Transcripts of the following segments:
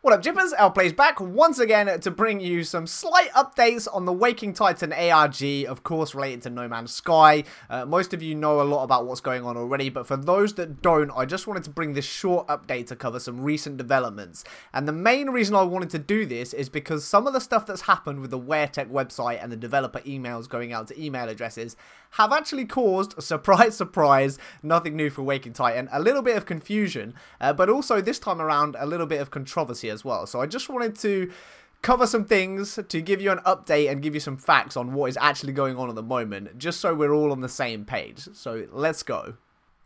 What up, Jippers? Plays back once again to bring you some slight updates on the Waking Titan ARG, of course related to No Man's Sky. Most of you know a lot about what's going on already, but for those that don't, I just wanted to bring this short update to cover some recent developments. And the main reason I wanted to do this is because some of the stuff that's happened with the WARE website and the developer emails going out to email addresses have actually caused, surprise, surprise, nothing new for Waking Titan, a little bit of confusion, but also this time around a little bit of controversy as well. So I just wanted to cover some things to give you an update and give you some facts on what is actually going on at the moment, just so we're all on the same page. So let's go.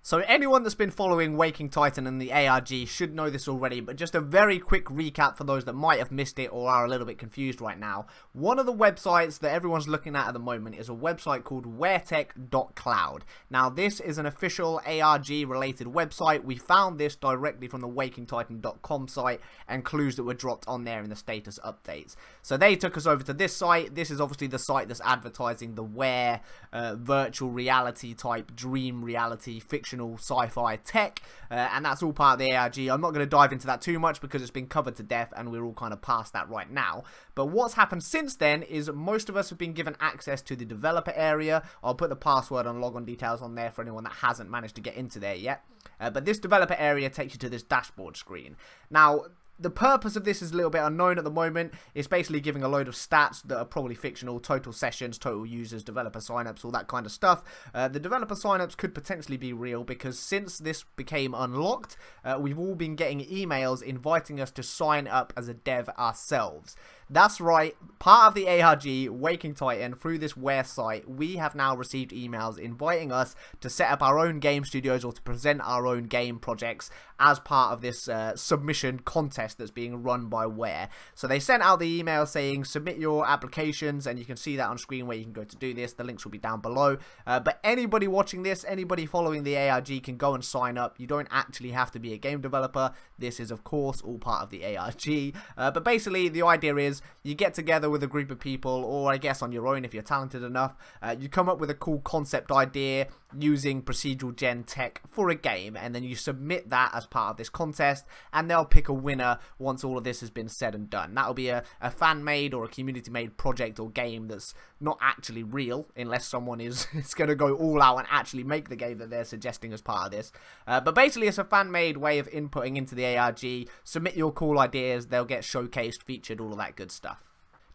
So anyone that's been following Waking Titan and the ARG should know this already, but just a very quick recap for those that might have missed it or are a little bit confused right now. One of the websites that everyone's looking at the moment is a website called waretech.cloud. Now this is an official ARG related website. We found this directly from the wakingtitan.com site and clues that were dropped on there in the status updates. So they took us over to this site. This is obviously the site that's advertising the WARE virtual reality type dream reality fiction sci-fi tech, and that's all part of the ARG. I'm not going to dive into that too much because it's been covered to death and we're all kind of past that right now. But what's happened since then is most of us have been given access to the developer area. I'll put the password and logon details on there for anyone that hasn't managed to get into there yet. But this developer area takes you to this dashboard screen. Now, the purpose of this is a little bit unknown at the moment. It's basically giving a load of stats that are probably fictional, total sessions, total users, developer signups, all that kind of stuff. The developer signups could potentially be real because since this became unlocked, we've all been getting emails inviting us to sign up as a dev ourselves. That's right, part of the ARG, Waking Titan, through this WARE site, we have now received emails inviting us to set up our own game studios or to present our own game projects as part of this submission contest that's being run by WARE. So they sent out the email saying submit your applications, and you can see that on screen where you can go to do this. The links will be down below. But anybody watching this, anybody following the ARG can go and sign up. You don't actually have to be a game developer. This is of course all part of the ARG. But basically the idea is you get together with a group of people, or I guess on your own if you're talented enough. You come up with a cool concept idea using procedural gen tech for a game, and then you submit that as part of this contest, and they'll pick a winner once all of this has been said and done. That'll be a fan-made or a community-made project or game that's not actually real, unless someone is going to go all out and actually make the game that they're suggesting as part of this. But basically it's a fan-made way of inputting into the ARG. Submit your cool ideas, they'll get showcased, featured, all of that good stuff.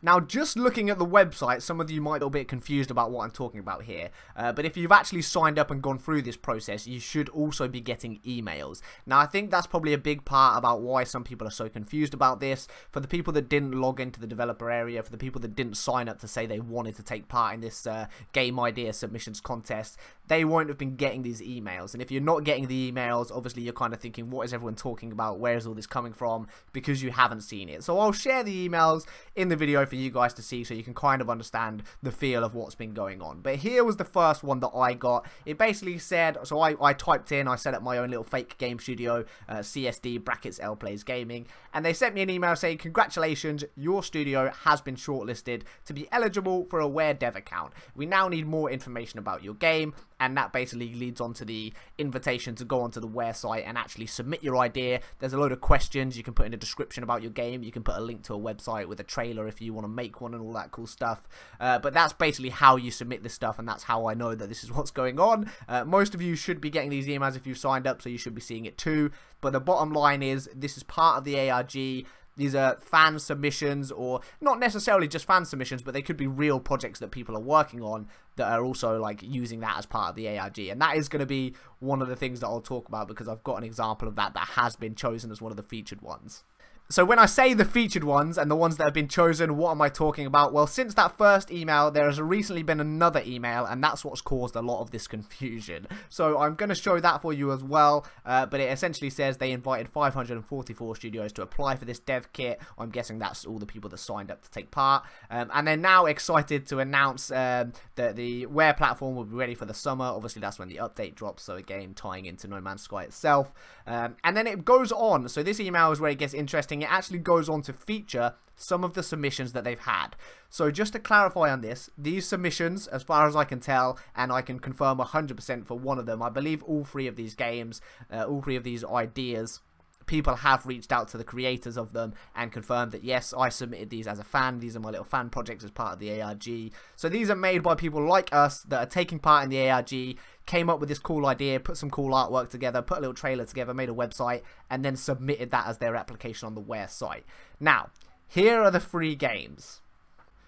Now, just looking at the website, some of you might be a bit confused about what I'm talking about here. But if you've actually signed up and gone through this process, you should also be getting emails. Now, I think that's probably a big part about why some people are so confused about this. For the people that didn't log into the developer area, for the people that didn't sign up to say they wanted to take part in this game idea submissions contest, they won't have been getting these emails. And if you're not getting the emails, obviously you're kind of thinking, what is everyone talking about? Where is all this coming from? Because you haven't seen it. So I'll share the emails in the video for you guys to see so you can kind of understand the feel of what's been going on. But here was the first one that I got. It basically said, so I typed in, I set up my own little fake game studio, CSD brackets L Plays Gaming, and they sent me an email saying, congratulations, your studio has been shortlisted to be eligible for a WARE dev account. We now need more information about your game. And that basically leads on to the invitation to go onto the WARE site and actually submit your idea. There's a load of questions you can put in a description about your game. You can put a link to a website with a trailer if you want to make one and all that cool stuff. But that's basically how you submit this stuff, and that's how I know that this is what's going on. Most of you should be getting these emails if you've signed up, so you should be seeing it too. But the bottom line is, this is part of the ARG. These are fan submissions, or not necessarily just fan submissions, but they could be real projects that people are working on that are also like using that as part of the ARG. And that is going to be one of the things that I'll talk about because I've got an example of that has been chosen as one of the featured ones. So when I say the featured ones and the ones that have been chosen, what am I talking about? Well, since that first email, there has recently been another email, and that's what's caused a lot of this confusion. So I'm going to show that for you as well, but it essentially says they invited 544 studios to apply for this dev kit. I'm guessing that's all the people that signed up to take part, and they're now excited to announce that the WARE platform will be ready for the summer. Obviously, that's when the update drops, so again, tying into No Man's Sky itself. And then it goes on. So this email is where it gets interesting. It actually goes on to feature some of the submissions that they've had. So just to clarify on this, these submissions, as far as I can tell, and I can confirm 100% for one of them, I believe all three of these games, all three of these ideas people have reached out to the creators of them and confirmed that yes, I submitted these as a fan, these are my little fan projects as part of the ARG. So these are made by people like us that are taking part in the ARG, came up with this cool idea, put some cool artwork together, put a little trailer together, made a website, and then submitted that as their application on the WARE site. Now, here are the 3 games.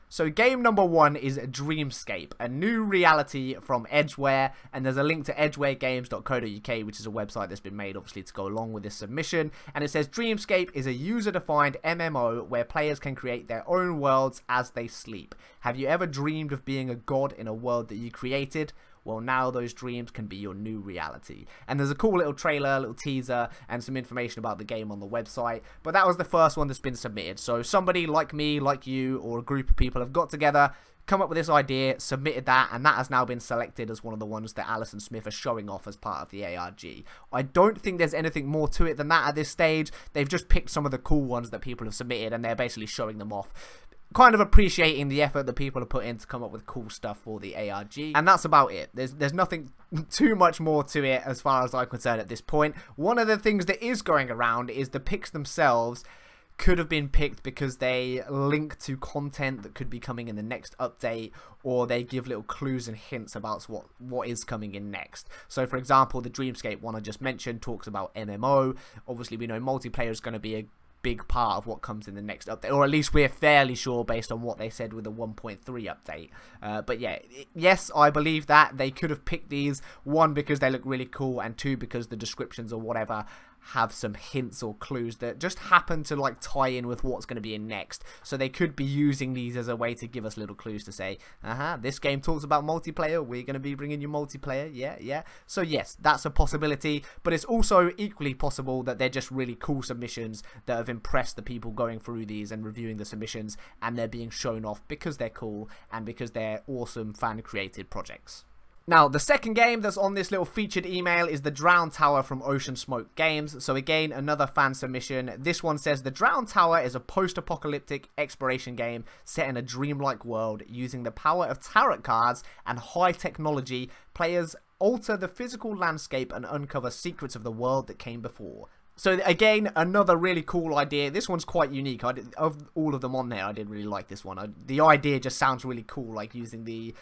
So game number 1 is Dreamscape, a new reality from Edgeware, and there's a link to edgewaregames.co.uk, which is a website that's been made obviously to go along with this submission, and it says Dreamscape is a user-defined MMO where players can create their own worlds as they sleep. Have you ever dreamed of being a god in a world that you created? Well, now those dreams can be your new reality. And there's a cool little trailer, little teaser, and some information about the game on the website. But that was the first one that's been submitted. So somebody like me, like you, or a group of people have got together, come up with this idea, submitted that, and that has now been selected as one of the ones that Alison Smith are showing off as part of the ARG. I don't think there's anything more to it than that at this stage. They've just picked some of the cool ones that people have submitted, and they're basically showing them off. Kind of appreciating the effort that people have put in to come up with cool stuff for the ARG, and that's about it. There's nothing too much more to it as far as I'm concerned at this point. One of the things that is going around is the pics themselves could have been picked because they link to content that could be coming in the next update, or they give little clues and hints about what is coming in next. So for example, the Dreamscape one I just mentioned talks about MMO. Obviously we know multiplayer is going to be a big part of what comes in the next update, or at least we're fairly sure based on what they said with the 1.3 update. But yeah, yes, I believe that they could have picked these, 1 because they look really cool, and 2 because the descriptions or whatever have some hints or clues that just happen to like tie in with what's going to be in next. So they could be using these as a way to give us little clues to say, this game talks about multiplayer, we're going to be bringing you multiplayer, yeah. So yes, that's a possibility, but it's also equally possible that they're just really cool submissions that have impressed the people going through these and reviewing the submissions, and they're being shown off because they're cool and because they're awesome fan created projects. Now, the second game that's on this little featured email is the Drowned Tower from Ocean Smoke Games. So again, another fan submission. This one says, the Drowned Tower is a post-apocalyptic exploration game set in a dreamlike world. Using the power of tarot cards and high technology, players alter the physical landscape and uncover secrets of the world that came before. So again, another really cool idea. This one's quite unique. Of all of them on there, I did really like this one. The idea just sounds really cool, like using the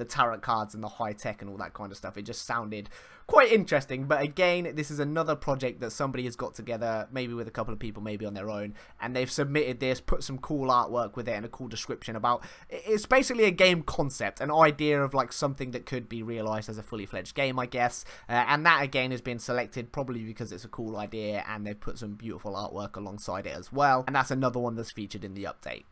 tarot cards and the high tech and all that kind of stuff. It just sounded quite interesting. But again, this is another project that somebody has got together, maybe with a couple of people, maybe on their own, and they've submitted this, put some cool artwork with it and a cool description about. It's basically a game concept, an idea of like something that could be realized as a fully fledged game, I guess. And that again has been selected probably because it's a cool idea, and they've put some beautiful artwork alongside it as well, and that's another one that's featured in the update.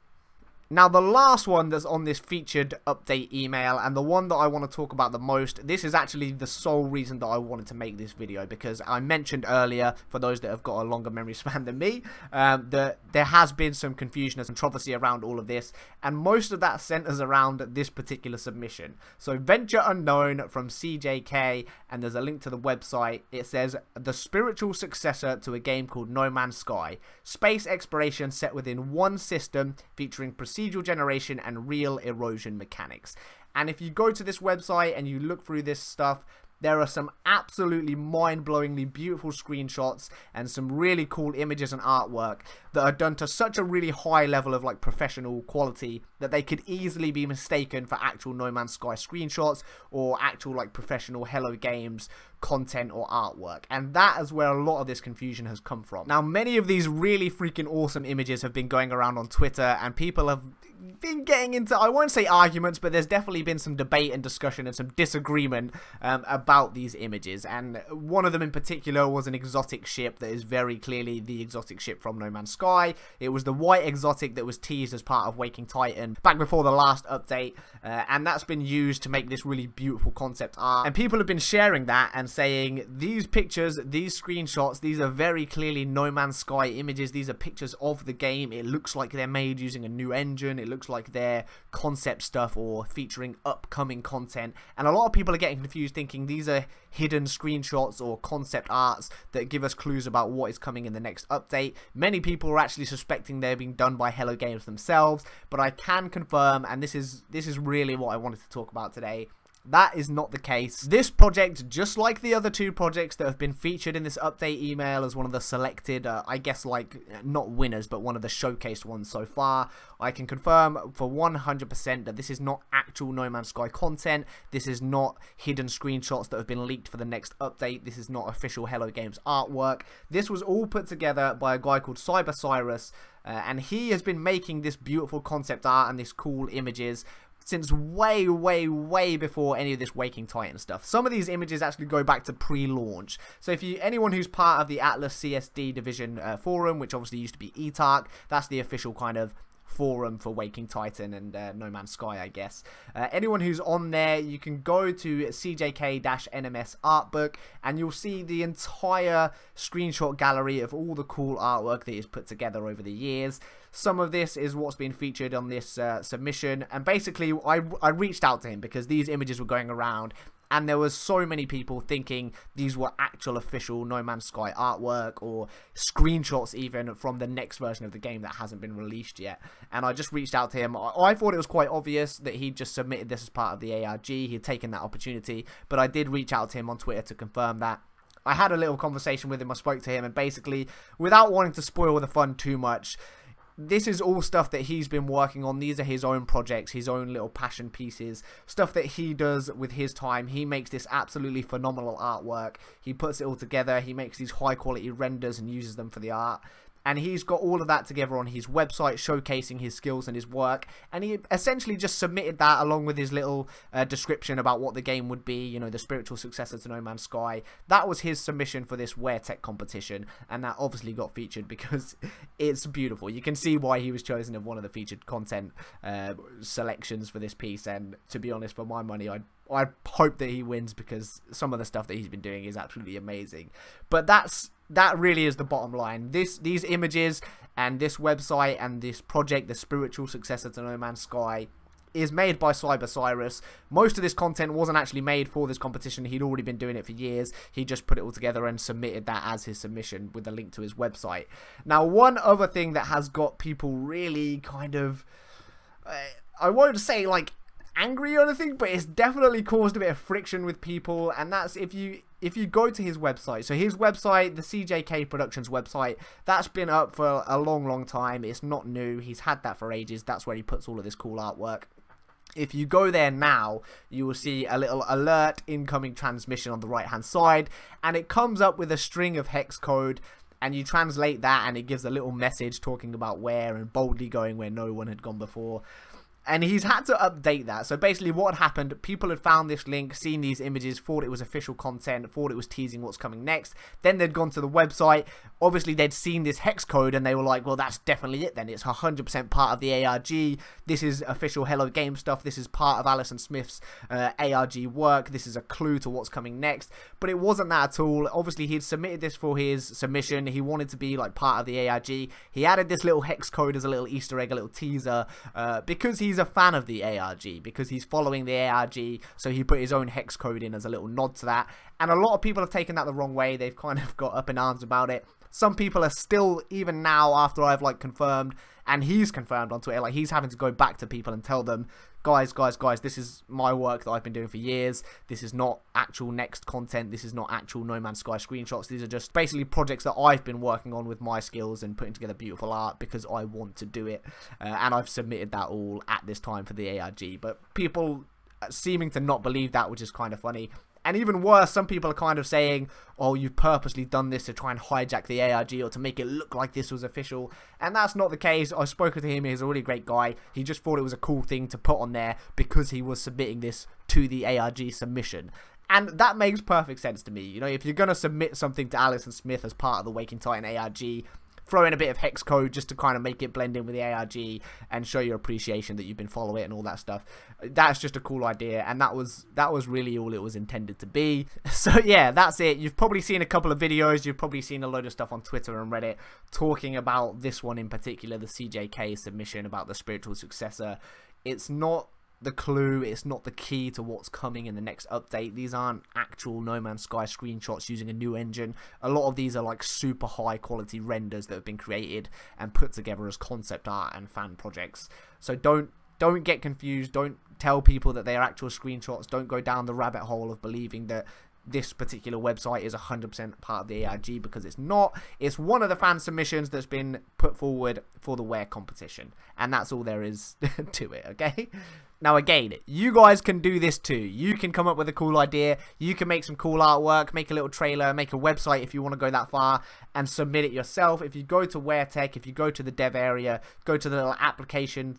Now, the last one that's on this featured update email, and the one that I want to talk about the most, this is actually the sole reason that I wanted to make this video, because I mentioned earlier, for those that have got a longer memory span than me, that there has been some confusion and controversy around all of this, and most of that centers around this particular submission. So, Venture Unknown from CJK, and there's a link to the website. It says, the spiritual successor to a game called No Man's Sky. Space exploration set within one system, featuring procedural generation and real erosion mechanics. And if you go to this website and you look through this stuff, there are some absolutely mind-blowingly beautiful screenshots and some really cool images and artwork that are done to such a really high level of like professional quality that they could easily be mistaken for actual No Man's Sky screenshots or actual like professional Hello Games content or artwork. And that is where a lot of this confusion has come from. Now, many of these really freaking awesome images have been going around on Twitter, and people have been getting into, I won't say arguments, but there's definitely been some debate and discussion and some disagreement about these images. And one of them in particular was an exotic ship that is very clearly the exotic ship from No Man's Sky. It was the white exotic that was teased as part of Waking Titan back before the last update, and that's been used to make this really beautiful concept art. And people have been sharing that and saying, these pictures, these screenshots, these are very clearly No Man's Sky images. These are pictures of the game. It looks like they're made using a new engine. It looks like they're concept stuff or featuring upcoming content. And a lot of people are getting confused, thinking these are hidden screenshots or concept arts that give us clues about what is coming in the next update. Many people are actually suspecting they're being done by Hello Games themselves, but I can confirm, and this is really what I wanted to talk about today, That is not the case. This project, just like the other two projects that have been featured in this update email as one of the selected, I guess like, not winners, but one of the showcased ones so far, I can confirm for 100% that this is not actual No Man's Sky content. This is not hidden screenshots that have been leaked for the next update. This is not official Hello Games artwork. This was all put together by a guy called Cyber Cyrus, and he has been making this beautiful concept art and these cool images since way before any of this Waking Titan stuff. Some of these images actually go back to pre-launch. So if anyone who's part of the Atlas CSD division forum, which obviously used to be ETARC, that's the official kind of forum for Waking Titan and No Man's Sky, I guess. Anyone who's on there, you can go to CJK-NMS artbook and you'll see the entire screenshot gallery of all the cool artwork that he's put together over the years. Some of this is what's been featured on this submission, and basically I reached out to him because these images were going around and there was so many people thinking these were actual official No Man's Sky artwork or screenshots even from the next version of the game that hasn't been released yet. And I just reached out to him. I thought it was quite obvious that he just submitted this as part of the ARG. He had taken that opportunity, but I did reach out to him on Twitter to confirm that. I had a little conversation with him. I spoke to him, and basically, without wanting to spoil the fun too much, this is all stuff that he's been working on. These are his own projects, his own little passion pieces, stuff that he does with his time. He makes this absolutely phenomenal artwork. He puts it all together. He makes these high quality renders and uses them for the art. And he's got all of that together on his website, showcasing his skills and his work. And he essentially just submitted that along with his little description about what the game would be, you know, the spiritual successor to No Man's Sky. That was his submission for this WARE Tech competition. And that obviously got featured because it's beautiful. You can see why he was chosen as one of the featured content selections for this piece. And to be honest, for my money, I hope that he wins because some of the stuff that he's been doing is absolutely amazing. But that really is the bottom line. These images and this website and this project, the spiritual successor to No Man's Sky, is made by Cyber Cyrus. Most of this content wasn't actually made for this competition. He'd already been doing it for years. He just put it all together and submitted that as his submission with a link to his website. Now, one other thing that has got people really kind of, I won't say like angry or anything, but it's definitely caused a bit of friction with people, and that's if you go to his website. So his website, the CJK Productions website, that's been up for a long time. It's not new. He's had that for ages. That's where he puts all of this cool artwork. If you go there now, you will see a little alert incoming transmission on the right hand side, and it comes up with a string of hex code, and you translate that and it gives a little message talking about where and boldly going where no one had gone before. And he's had to update that. So basically what had happened, people had found this link, seen these images, thought it was official content, thought it was teasing what's coming next. Then they'd gone to the website. Obviously, they'd seen this hex code and they were like, well, that's definitely it then. It's 100% part of the ARG. This is official Hello Game stuff. This is part of Alison Smith's ARG work. This is a clue to what's coming next. But it wasn't that at all. Obviously, he'd submitted this for his submission. He wanted to be like part of the ARG. He added this little hex code as a little Easter egg, a little teaser, because he's a fan of the ARG, because he's following the ARG, so he put his own hex code in as a little nod to that. And a lot of people have taken that the wrong way. They've kind of got up in arms about it. Some people are still, even now after I've like confirmed, and he's confirmed on Twitter, like he's having to go back to people and tell them, guys, this is my work that I've been doing for years. This is not actual next content. This is not actual No Man's Sky screenshots. These are just basically projects that I've been working on with my skills and putting together beautiful art because I want to do it. And I've submitted that all at this time for the ARG. But people seeming to not believe that, which is kind of funny. And even worse, some people are kind of saying, oh, you've purposely done this to try and hijack the ARG or to make it look like this was official. And that's not the case. I've spoken to him. He's a really great guy. He just thought it was a cool thing to put on there because he was submitting this to the ARG submission. And that makes perfect sense to me. You know, if you're going to submit something to Alison Smith as part of the Waking Titan ARG, throw in a bit of hex code just to kind of make it blend in with the ARG and show your appreciation that you've been following it and all that stuff. That's just a cool idea, and that was really all it was intended to be. So yeah, that's it. You've probably seen a couple of videos, you've probably seen a load of stuff on Twitter and Reddit talking about this one in particular, the CJK submission about the spiritual successor. It's not the clue, it's not the key to what's coming in the next update. These aren't actual No Man's Sky screenshots using a new engine. A lot of these are like super high quality renders that have been created and put together as concept art and fan projects. So don't don't get confused. Don't tell people that they are actual screenshots. Don't go down the rabbit hole of believing that this particular website is 100% part of the ARG, because it's not. It's one of the fan submissions that's been put forward for the WARE competition, and that's all there is to it, okay? Now again, you guys can do this too. You can come up with a cool idea, you can make some cool artwork, make a little trailer, make a website if you want to go that far, and submit it yourself. If you go to WARE Tech, if you go to the dev area, go to the little application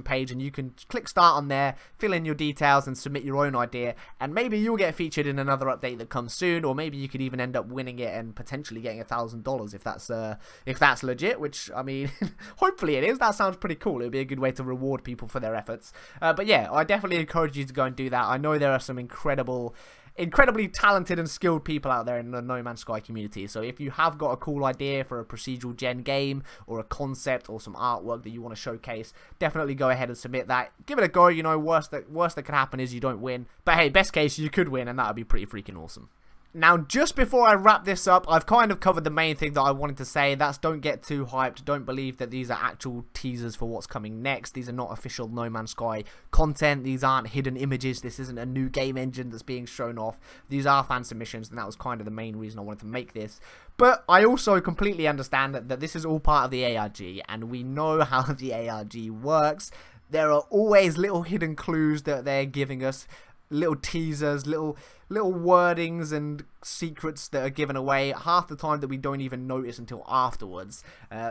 page, and you can click start on there, fill in your details and submit your own idea, and maybe you'll get featured in another update that comes soon, or maybe you could even end up winning it and potentially getting $1,000 if that's legit, which, I mean, hopefully it is. That sounds pretty cool. It would be a good way to reward people for their efforts. But yeah, I definitely encourage you to go and do that. I know there are some incredibly talented and skilled people out there in the No Man's Sky community. So if you have got a cool idea for a procedural gen game, or a concept, or some artwork that you want to showcase, definitely go ahead and submit that. Give it a go. You know, worst that could happen is you don't win. But hey, best case, you could win, and that would be pretty freaking awesome. Now, just before I wrap this up, I've kind of covered the main thing that I wanted to say. That's, don't get too hyped. Don't believe that these are actual teasers for what's coming next. These are not official No Man's Sky content. These aren't hidden images. This isn't a new game engine that's being shown off. These are fan submissions, and that was kind of the main reason I wanted to make this. But I also completely understand that this is all part of the ARG, and we know how the ARG works. There are always little hidden clues that they're giving us, little teasers, little wordings and secrets that are given away half the time that we don't even notice until afterwards.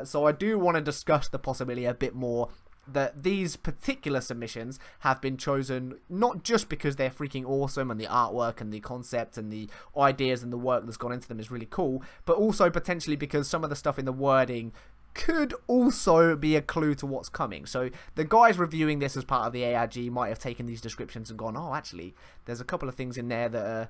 So I do want to discuss the possibility a bit more that these particular submissions have been chosen not just because they're freaking awesome and the artwork and the concept and the ideas and the work that's gone into them is really cool, but also potentially because some of the stuff in the wording could also be a clue to what's coming. So the guys reviewing this as part of the ARG might have taken these descriptions and gone, oh, actually, there's a couple of things in there that are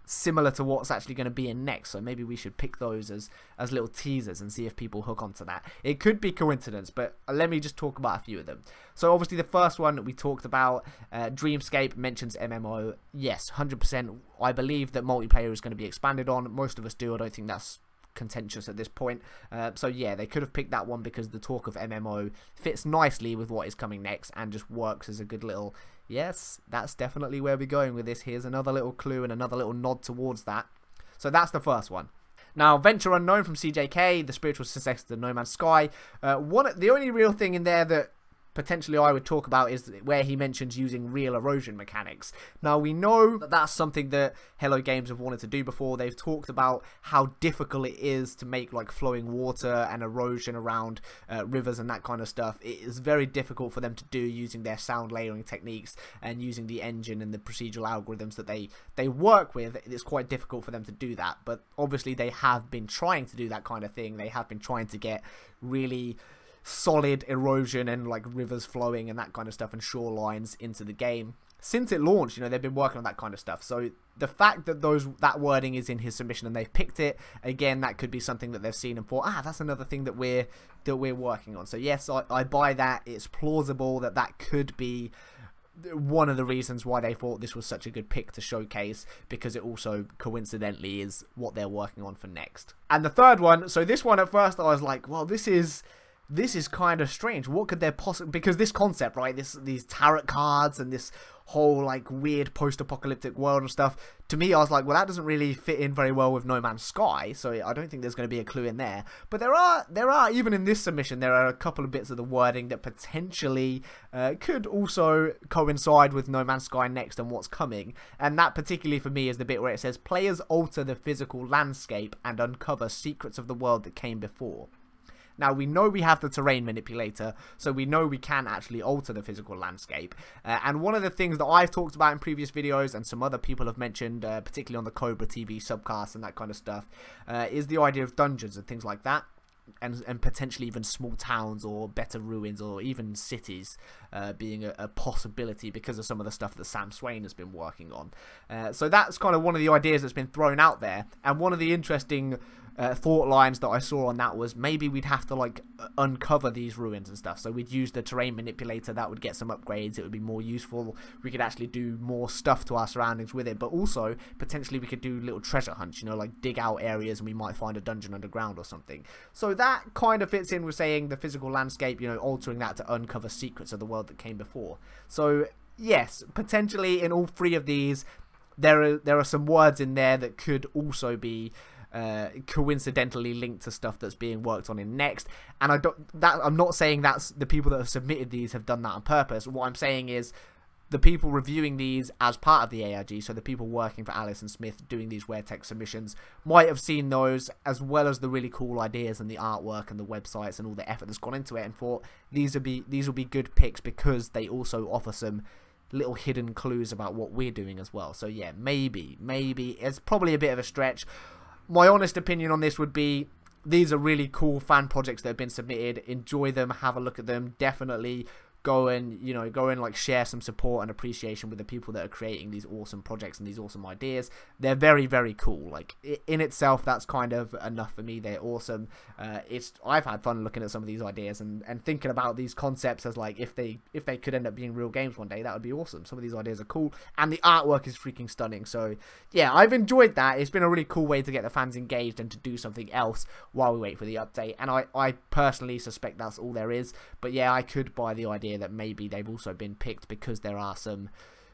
similar to what's actually going to be in next, so maybe we should pick those as little teasers and see if people hook onto that. It could be coincidence, but let me just talk about a few of them. So obviously the first one that we talked about, Dreamscape mentions MMO. Yes, 100%. I believe that multiplayer is going to be expanded on. Most of us do. I don't think that's contentious at this point. So yeah, they could have picked that one because the talk of MMO fits nicely with what is coming next and just works as a good little, yes, that's definitely where we're going with this. Here's another little clue and another little nod towards that. So that's the first one. Now, Venture Unknown from CJK, the spiritual successor to No Man's Sky. The only real thing in there that potentially I would talk about is where he mentions using real erosion mechanics. Now, we know that that's something that Hello Games have wanted to do before. They've talked about how difficult it is to make like flowing water and erosion around rivers and that kind of stuff. It is very difficult for them to do using their sound layering techniques and using the engine and the procedural algorithms that they work with. It's quite difficult for them to do that, but obviously they have been trying to do that kind of thing. They have been trying to get really solid erosion and like rivers flowing and that kind of stuff and shorelines into the game since it launched. You know, they've been working on that kind of stuff. So the fact that that wording is in his submission and they've picked it, again, that could be something that they've seen and thought, that's another thing that we're working on. So yes, I buy that. It's plausible that that could be one of the reasons why they thought this was such a good pick to showcase, because it also coincidentally is what they're working on for next. And the third one, so this one at first I was like, well, this is kind of strange. What could there possibly, because this concept, right, these tarot cards and this whole like weird post-apocalyptic world and stuff, to me I was like, well, that doesn't really fit in very well with No Man's Sky, so I don't think there's going to be a clue in there. But there are even in this submission, there are a couple of bits of the wording that potentially could also coincide with No Man's Sky next and what's coming. And that particularly for me is the bit where it says players alter the physical landscape and uncover secrets of the world that came before. Now, we know we have the terrain manipulator, so we know we can actually alter the physical landscape. And one of the things that I've talked about in previous videos, and some other people have mentioned, particularly on the Cobra TV subcast and that kind of stuff, is the idea of dungeons and things like that. And potentially even small towns or better ruins or even cities being a possibility because of some of the stuff that Sam Swain has been working on. So that's kind of one of the ideas that's been thrown out there. And one of the interesting thought lines that I saw on that was maybe we'd have to like uncover these ruins and stuff. So we'd use the terrain manipulator, that would get some upgrades, it would be more useful, we could actually do more stuff to our surroundings with it, but also potentially we could do little treasure hunts, you know, like dig out areas and we might find a dungeon underground or something. So that kind of fits in with saying the physical landscape, you know, altering that to uncover secrets of the world that came before. So yes, potentially in all three of these there are some words in there that could also be coincidentally linked to stuff that's being worked on in next. And I'm not saying that's the people that have submitted these have done that on purpose. What I'm saying is the people reviewing these as part of the ARG, so the people working for Alice and Smith doing these WARE tech submissions, might have seen those as well as the really cool ideas and the artwork and the websites and all the effort that's gone into it, and thought these will be good picks because they also offer some little hidden clues about what we're doing as well. So yeah, maybe it's probably a bit of a stretch. My honest opinion on this would be these are really cool fan projects that have been submitted. Enjoy them, have a look at them. Definitely go and, you know, like share some support and appreciation with the people that are creating these awesome projects and these awesome ideas. They're very, very cool. Like in itself, that's kind of enough for me. They're awesome. I've had fun looking at some of these ideas and thinking about these concepts as like if they could end up being real games one day, that would be awesome. Some of these ideas are cool and the artwork is freaking stunning. So yeah, I've enjoyed that. It's been a really cool way to get the fans engaged and to do something else while we wait for the update. And I personally suspect that's all there is. But yeah, I could buy the idea that maybe they've also been picked because there are some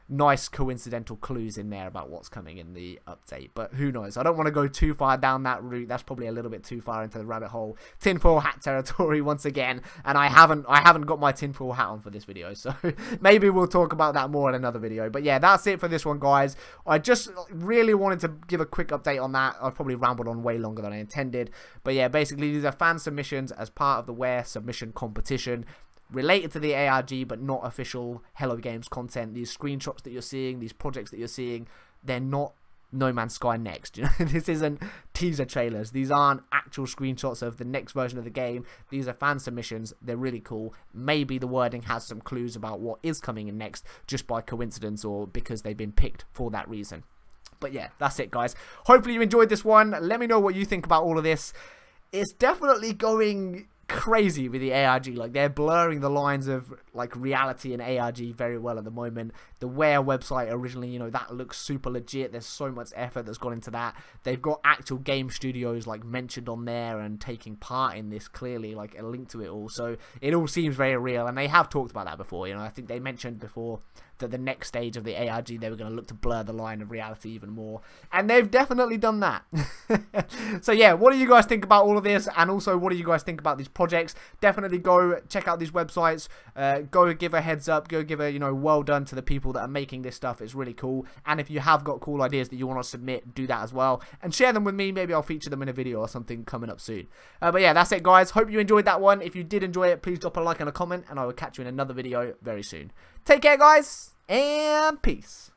nice coincidental clues in there about what's coming in the update, but who knows. I don't want to go too far down that route. That's probably a little bit too far into the rabbit hole tinfoil hat territory once again, and I haven't got my tinfoil hat on for this video, so maybe we'll talk about that more in another video. But yeah, that's it for this one, guys. I just really wanted to give a quick update on that. I've probably rambled on way longer than I intended, but yeah, basically these are fan submissions as part of the WARE submission competition related to the ARG, but not official Hello Games content. These screenshots that you're seeing, these projects that you're seeing, they're not No Man's Sky Next. You know, this isn't teaser trailers. These aren't actual screenshots of the next version of the game. These are fan submissions. They're really cool. Maybe the wording has some clues about what is coming in next just by coincidence or because they've been picked for that reason. But yeah, that's it, guys. Hopefully you enjoyed this one. Let me know what you think about all of this. It's definitely going crazy with the ARG. Like, they're blurring the lines of like reality and ARG very well at the moment. The WARE website originally, you know, that looks super legit. There's so much effort that's gone into that. They've got actual game studios like mentioned on there and taking part in this, clearly, like a link to it all. So it all seems very real, and they have talked about that before. You know, I think they mentioned before that the next stage of the ARG, they were going to look to blur the line of reality even more, and they've definitely done that. So yeah, what do you guys think about all of this, and also what do you guys think about these projects? Definitely go check out these websites, go give a heads up, go give a, you know, well done to the people that are making this stuff. It's really cool, and if you have got cool ideas that you want to submit, do that as well, and share them with me. Maybe I'll feature them in a video or something coming up soon. But yeah, that's it, guys. Hope you enjoyed that one. If you did enjoy it, please drop a like and a comment, and I will catch you in another video very soon. Take care, guys, and peace.